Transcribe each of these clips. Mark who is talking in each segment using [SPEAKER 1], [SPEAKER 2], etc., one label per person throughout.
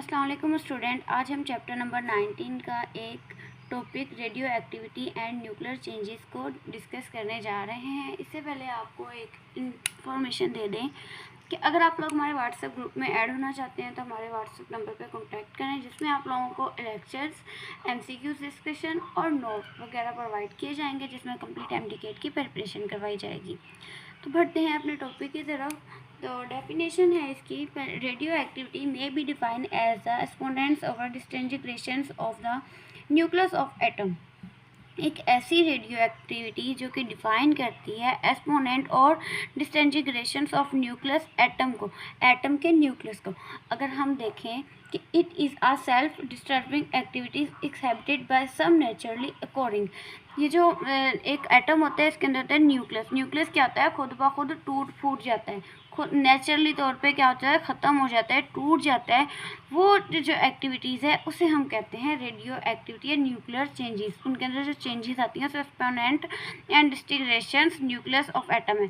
[SPEAKER 1] अस्सलाम वालेकुम स्टूडेंट। आज हम चैप्टर नंबर 19 का एक topic radio activity and nuclear changes को डिस्कस करने जा रहे हैं। इससे पहले आपको एक इंफॉर्मेशन दे दें कि अगर आप लोग हमारे व्हाट्सएप ग्रुप में ऐड होना चाहते हैं तो हमारे व्हाट्सएप नंबर पर कॉन्टैक्ट करें, जिसमें आप लोगों को लेक्चर्स, MCQs डिस्कशन और नोट वगैरह प्रोवाइड किए जाएंगे, जिसमें कंप्लीट MDCAT की प्रिपरेशन करवाई जाएगी। तो बढ़ते हैं अपने टॉपिक की तरफ। तो डेफिनेशन है इसकी, radioactivity may be define as the exponents of disintegrations of the nucleus of atom. एक ऐसी रेडियो एक्टिविटी जो कि डिफाइन करती है एक्सपोनेंट और डिसइंटीग्रेशंस ऑफ न्यूक्लियस एटम को, एटम के न्यूक्लियस को। अगर हम देखें कि it is a self disturbing activities exhibited by some naturally occurring. ये जो एक एटम होता है, इसके अंदर होता है न्यूक्लियस। न्यूक्लियस क्या होता है? खुद ब खुद टूट फूट जाता है, खुद नेचुरली तौर पे क्या होता है? ख़त्म हो जाता है, टूट जाता है। वो जो एक्टिविटीज़ है उसे हम कहते हैं रेडियो एक्टिविटी या न्यूक्लियर चेंजेस। उनके अंदर जो चेंजेस आती हैं, exponent and disintegrations nucleus of atom है।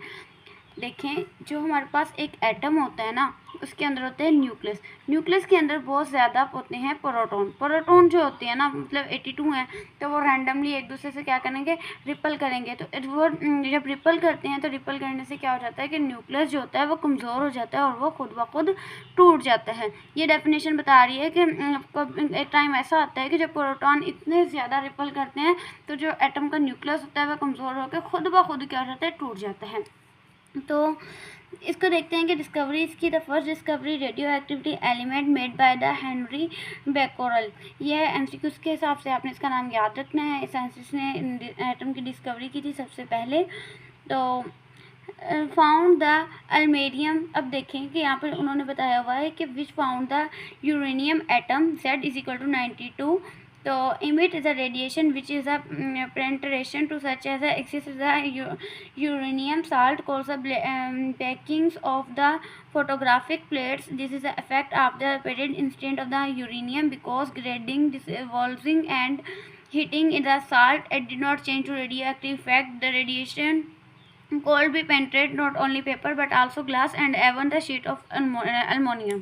[SPEAKER 1] देखें, जो हमारे पास एक एटम होता है ना, उसके अंदर होते हैं न्यूक्लियस। न्यूक्लियस के अंदर बहुत ज़्यादा होते हैं प्रोटॉन। प्रोटॉन जो होते हैं ना, मतलब 82 हैं, तो वो रैंडमली एक दूसरे से क्या करेंगे? रिपल करेंगे। तो वो जब रिपल करते हैं तो रिपल करने से क्या हो जाता है कि न्यूक्लियस जो होता है वो कमज़ोर हो जाता है और वो खुद ब खुद टूट जाता है। ये डेफिनेशन बता रही है कि एक टाइम ऐसा आता है कि जब प्रोटॉन इतने ज़्यादा रिपल करते हैं तो जो एटम का न्यूक्लियस होता है वह कमज़ोर होकर खुद ब खुद क्या हो जाता है? टूट जाता है। तो इसको देखते हैं कि डिस्कवरी इसकी, the first discovery radioactivity element made by the Henry Becquerel. यह MCQs के हिसाब से आपने इसका नाम याद रखना है। साइंटिस्ट ने एटम की डिस्कवरी की थी सबसे पहले। तो फाउंड द अल्मेरियम। अब देखें कि यहाँ पर उन्होंने बताया हुआ है कि which found the uranium atom Z=92 तो emit the radiation which is a penetration to such as exists the uranium salt cause the breakings of the photographic plates. This is the effect of the parent instant of the uranium because grading, dissolving and heating in the salt it did not change to radioactive effect. The radiation cold भी penetrate not only paper but also glass and even the sheet of aluminium.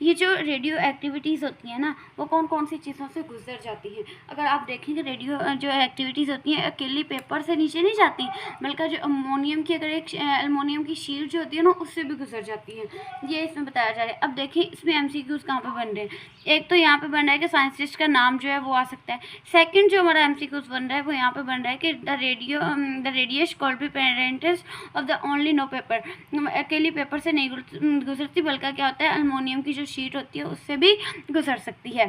[SPEAKER 1] ये जो radio activities होती हैं ना, वो कौन कौन सी चीज़ों से गुजर जाती हैं? अगर आप देखेंगे रेडियो जो एक्टिविटीज़ होती हैं अकेली पेपर से नीचे नहीं जाती, बल्कि जो अमोनियम की, अगर एक अल्मोनियम की शीट जो होती है ना, उससे भी गुजर जाती है। ये इसमें बताया जा रहा है। अब देखिए इसमें MCQs कहाँ पर बन रहे हैं। एक तो यहाँ पर बन रहा है कि साइंटिस्ट का नाम जो है वो आ सकता है। सेकेंड जो हमारा MCQs बन रहा है वो यहाँ पर बन रहा है कि the radius called be parents of the only no paper. अकेली पेपर से नहीं गुजरती, बल्कि क्या होता है? अल्मोनियम की जो शीट होती है उससे भी गुजर सकती है।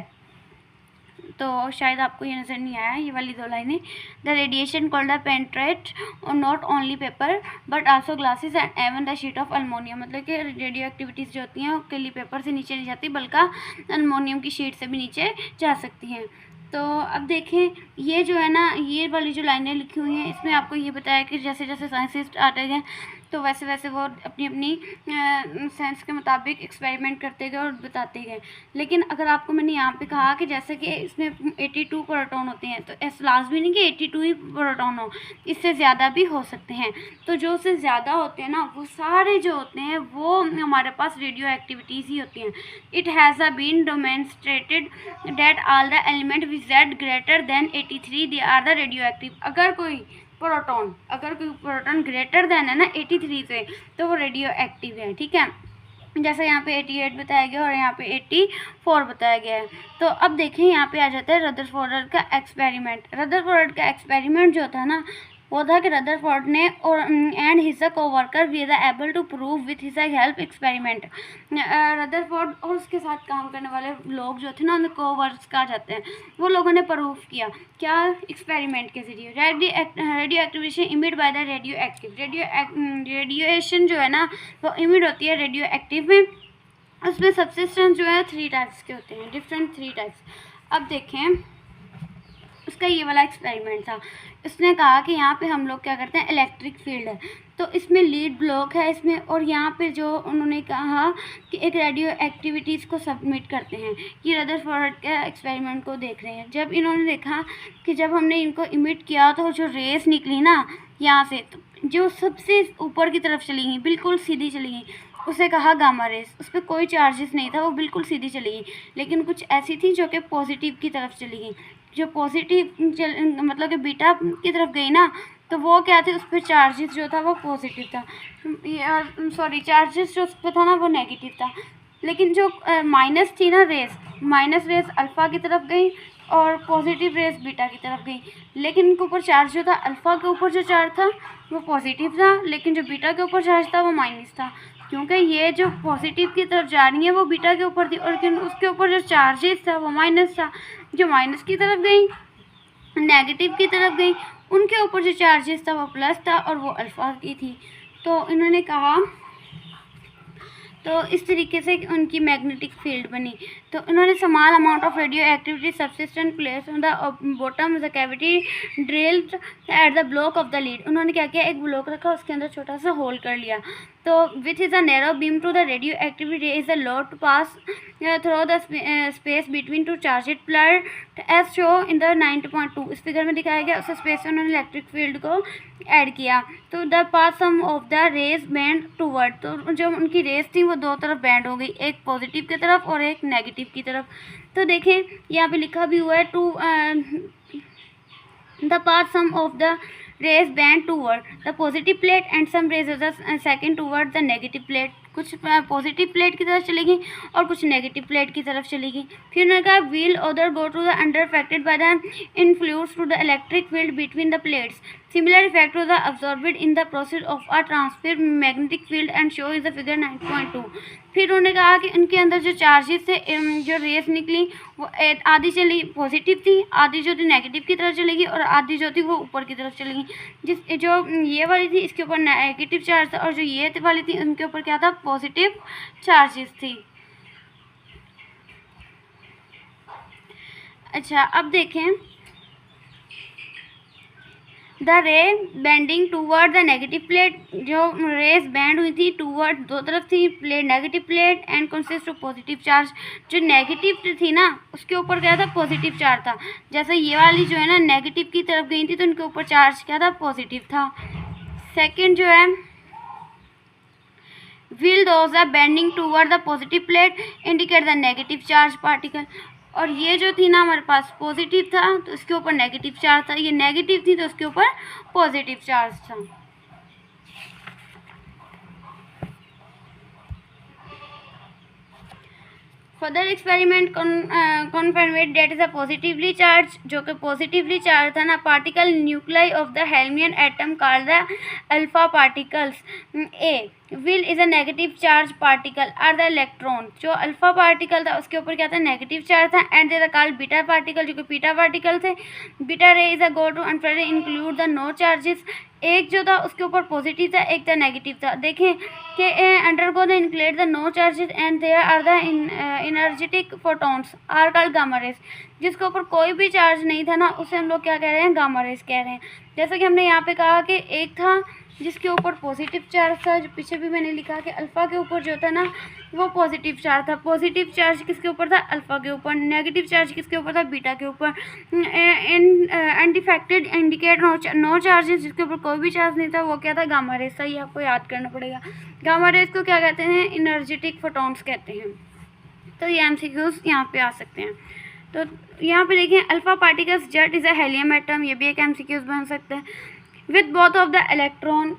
[SPEAKER 1] तो शायद आपको ये नज़र नहीं आया, ये वाली दो लाइनें। The radiation called the penetrate और not only paper but also glasses and even the sheet of aluminium. मतलब कि रेडियो एक्टिविटीज़ जो होती हैं अकेली पेपर से नीचे नहीं जाती, बल्कि अल्मोनियम की शीट से भी नीचे जा सकती हैं। तो अब देखें, ये जो है ना, ये वाली जो लाइनें लिखी हुई हैं, इसमें आपको ये बताया कि जैसे जैसे साइंटिस्ट आते गए तो वैसे वैसे वो अपनी अपनी साइंस के मुताबिक एक्सपेरिमेंट करते गए और बताते गए। लेकिन अगर आपको मैंने यहाँ पे कहा कि जैसे कि इसमें 82 प्रोटॉन होते हैं, तो ऐसा लाजमी नहीं कि 82 ही प्रोटॉन हो, इससे ज़्यादा भी हो सकते हैं। तो जो उससे ज़्यादा होते हैं ना, वो सारे जो होते हैं वो हमारे पास रेडियो एक्टिविटीज़ ही होती हैं। It has been demonstrated that all the element which Z greater than 83 they are the radioactive. अगर कोई प्रोटॉन ग्रेटर देन है ना 83 से, तो वो रेडियो एक्टिव है। ठीक है, जैसे यहाँ पे 88 बताया गया और यहाँ पे 84 बताया गया है। तो अब देखें, यहाँ पे आ जाता है रदरफोर्ड का एक्सपेरिमेंट। रदरफोर्ड का एक्सपेरिमेंट जो था ना, वो था कि रदरफोर्ड ने और and his coworker we are able to prove with his help experiment. Rutherford और उसके साथ काम करने वाले लोग जो थे ना, उन्हें कोवर्क्स कहा जाते हैं, वो लोगों ने प्रूफ किया क्या? एक्सपेरिमेंट के जरिए। Radio activation emit by the radio active. Radiation जो है ना वो इमिट होती है रेडियो एक्टिव में। उसमें सब्सिस्टेंस जो है 3 टाइप्स के होते हैं, डिफरेंट 3 टाइप्स। अब देखें, उसका ये वाला एक्सपेरिमेंट था। इसने कहा कि यहाँ पे हम लोग क्या करते हैं, इलेक्ट्रिक फील्ड है, तो इसमें लीड ब्लॉक है इसमें, और यहाँ पे जो उन्होंने कहा कि एक रेडियो एक्टिविटीज़ को सबमिट करते हैं। ये रदरफोर्ड के एक्सपेरिमेंट को देख रहे हैं। जब इन्होंने देखा कि जब हमने इनको इमिट किया तो जो रेस निकली ना यहाँ से, तो जो सबसे ऊपर की तरफ चली गई, बिल्कुल सीधी चली गई, उसे कहा गामा रेस। उस पर कोई चार्जेस नहीं था, वो बिल्कुल सीधी चली गई, लेकिन कुछ ऐसी थी जो कि पॉजिटिव की तरफ चली गई। जो पॉजिटिव मतलब कि बीटा की तरफ गई ना, तो वो क्या थे, उस पर चार्जेस जो था वो पॉजिटिव था, सॉरी चार्जेस जो उस पर था ना वो नेगेटिव था। लेकिन जो माइनस थी ना रेस, माइनस रेस अल्फ़ा की तरफ गई और पॉजिटिव रेस बीटा की तरफ गई। लेकिन इनके ऊपर चार्ज जो था, अल्फ़ा के ऊपर जो चार्ज था वो पॉजिटिव था, लेकिन जो बीटा के ऊपर चार्ज था वो माइनस था, क्योंकि ये जो पॉजिटिव की तरफ जा रही है वो बीटा के ऊपर थी, और उसके ऊपर जो चार्जेस था वो माइनस था। जो माइनस की तरफ गई, नेगेटिव की तरफ गई, उनके ऊपर जो चार्जेस था वो प्लस था, और वो अल्फ़ा की थी। तो इन्होंने कहा, तो इस तरीके से उनकी मैग्नेटिक फील्ड बनी। तो इन्होंने small amount of radioactivity substance place on the bottom of the cavity drilled at the block of the lead. उन्होंने क्या किया, एक ब्लॉक रखा, उसके अंदर छोटा सा होल कर लिया। तो which is a narrow beam to the radioactivity ray is allowed to pass through the space between two charged plates as show in the 9.2। इस फिगर में दिखाया गया, उस स्पेस में उन्होंने इलेक्ट्रिक फील्ड को ऐड किया। तो the pass some of the rays bend toward, तो जो उनकी रेस थी वो दो तरफ बैंड हो गई, एक पॉजिटिव की तरफ और एक नेगेटिव की तरफ। तो देखें यहाँ पे लिखा भी हुआ है, to the pass some of the rays bend toward the positive plate and some rays of the second toward the negative plate। कुछ पॉजिटिव प्लेट की तरफ चलेगी और कुछ नेगेटिव प्लेट की तरफ चलेगी। फिर उन्होंने कहा while other go to the under affected by the influence through the electric field between the plates. Similar effect was absorbed in the process of a transfer magnetic field and show is the figure 9.2। फिर उन्होंने कहा कि उनके अंदर जो charges थे, जो race निकली वो आधी चली पॉजिटिव थी, आधी जो थी नेगेटिव की तरफ चलेगी, और आधी जो थी वो ऊपर की तरफ चलेगी। जो ये वाली थी इसके ऊपर नेगेटिव चार्ज था, और जो ये वाली थी उनके ऊपर क्या था, पॉजिटिव चार्जेस थी। अच्छा, अब देखें, द रे bending toward the negative plate, जो रेस बैंड हुई थी टूवर्ड, दो तरफ थी plate, negative plate and consist of positive charge. जो नेगेटिव थी ना उसके ऊपर क्या था, पॉजिटिव चार्ज था। जैसे ये वाली जो है ना नेगेटिव की तरफ गई थी, तो उनके ऊपर चार्ज क्या था, पॉजिटिव था। सेकेंड जो है, while those are bending toward the positive plate indicate the negative charge particle. और ये जो थी ना हमारे पास पॉजिटिव था तो इसके ऊपर नेगेटिव चार्ज था, ये नेगेटिव थी तो उसके ऊपर पॉजिटिव चार्ज था। Further experiment confirmed that is a positively charge, जो कि पॉजिटिवली चार्ज था ना, particle nuclei of the helium atom called the alpha particles. A will is a negative charge particle are the electron. जो alpha particle था उसके ऊपर क्या था, नेगेटिव चार्ज था, and they called beta particle, जो कि बीटा पार्टिकल थे। Beta ray is a go to and include the no charges. एक जो था उसके ऊपर पॉजिटिव था, एक था नेगेटिव था। देखें कि undergo the include the no charges and there are the energetic photons are called gamma rays. जिसके ऊपर कोई भी चार्ज नहीं था ना उसे हम लोग क्या कह रहे हैं, गामा रेस कह रहे हैं। जैसा कि हमने यहाँ पे कहा कि एक था जिसके ऊपर पॉजिटिव चार्ज था, जो पीछे भी मैंने लिखा कि अल्फ़ा के ऊपर जो था ना वो पॉजिटिव चार्ज था। पॉजिटिव चार्ज किसके ऊपर था, अल्फ़ा के ऊपर। नेगेटिव चार्ज किसके ऊपर था, बीटा के ऊपर। अनडिफेक्टेड इंडिकेट नो चार्जेस, जिसके ऊपर कोई भी चार्ज नहीं था, वो क्या था, गामा रेस था। ये आपको याद करना पड़ेगा। गामा रेस को क्या कहते हैं, एनर्जेटिक फोटॉन्स कहते हैं। तो ये एमसीक्यूज यहाँ पे आ सकते हैं। तो यहाँ पे देखिए, alpha particles jet is a helium atom, ये भी एक एमसीक्यूज बन सकता है। With both of the electron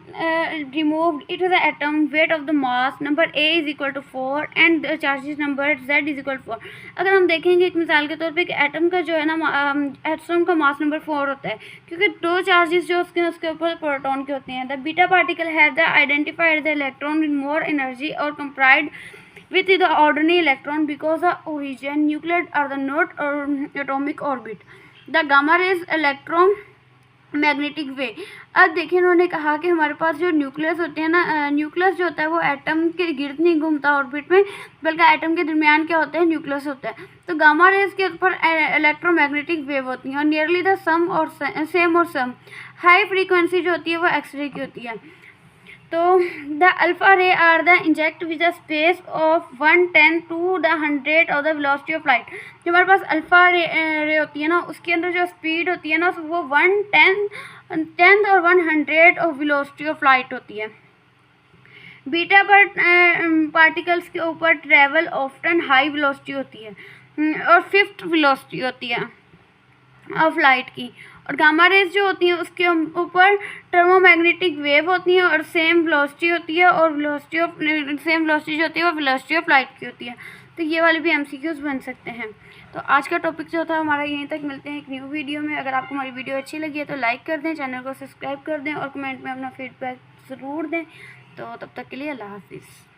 [SPEAKER 1] removed, it is an atom weight of the mass number A is equal to 4 and the charges number Z is equal to 4। अगर हम देखेंगे एक मिसाल के तौर पे कि एटम का जो है ना एटम का मास नंबर 4 होता है, क्योंकि दो चार्जेस जो उसके ऊपर प्रोटॉन के होते हैं। The beta particle has the identified the electron with more energy और कंप्राइड with the ordinary electron because the origin nuclear are the not atomic orbit the gamma rays electron magnetic way. अब देखिए उन्होंने कहा कि हमारे पास जो न्यूक्लियस होते हैं ना, न्यूक्लियस जो होता है वो एटम के गिर्द नहीं घूमता ऑर्बिट में, बल्कि एटम के दरमियान क्या होता है, न्यूक्लियस होता है। तो गामा रेज के ऊपर इलेक्ट्रोमैग्नेटिक वेव होती हैं, और नियरली द सम और सेम और सम। हाई फ्रीक्वेंसी जो होती है वो एक्सरे की होती है। तो the alpha ray are the inject with the space of 1/10 to the 100 of the velocity of light. जो हमारे पास अल्फ़ा रे होती है ना उसके अंदर जो स्पीड होती है ना वो 1/10 और 100 ऑफ वेलोसिटी ऑफ लाइट होती है। बीटा पार्टिकल्स के ऊपर ट्रेवल ऑफ्टन हाई वेलोसिटी होती है और फिफ्थ वेलोसिटी होती है ऑफ लाइट की। और गामा रेज जो होती हैं उसके ऊपर टर्मोमैग्नेटिक वेव होती हैं और सेम वेलोसिटी होती है, और सेम वेलोसिटी जो होती है वो वेलोसिटी ऑफ लाइट की होती है। तो ये वाले भी एमसीक्यूज बन सकते हैं। तो आज का टॉपिक जो था हमारा यहीं तक। मिलते हैं एक न्यू वीडियो में। अगर आपको हमारी वीडियो अच्छी लगी है तो लाइक कर दें, चैनल को सब्सक्राइब कर दें और कमेंट में अपना फीडबैक ज़रूर दें। तो तब तक के लिए अल्लाह हाफिज़।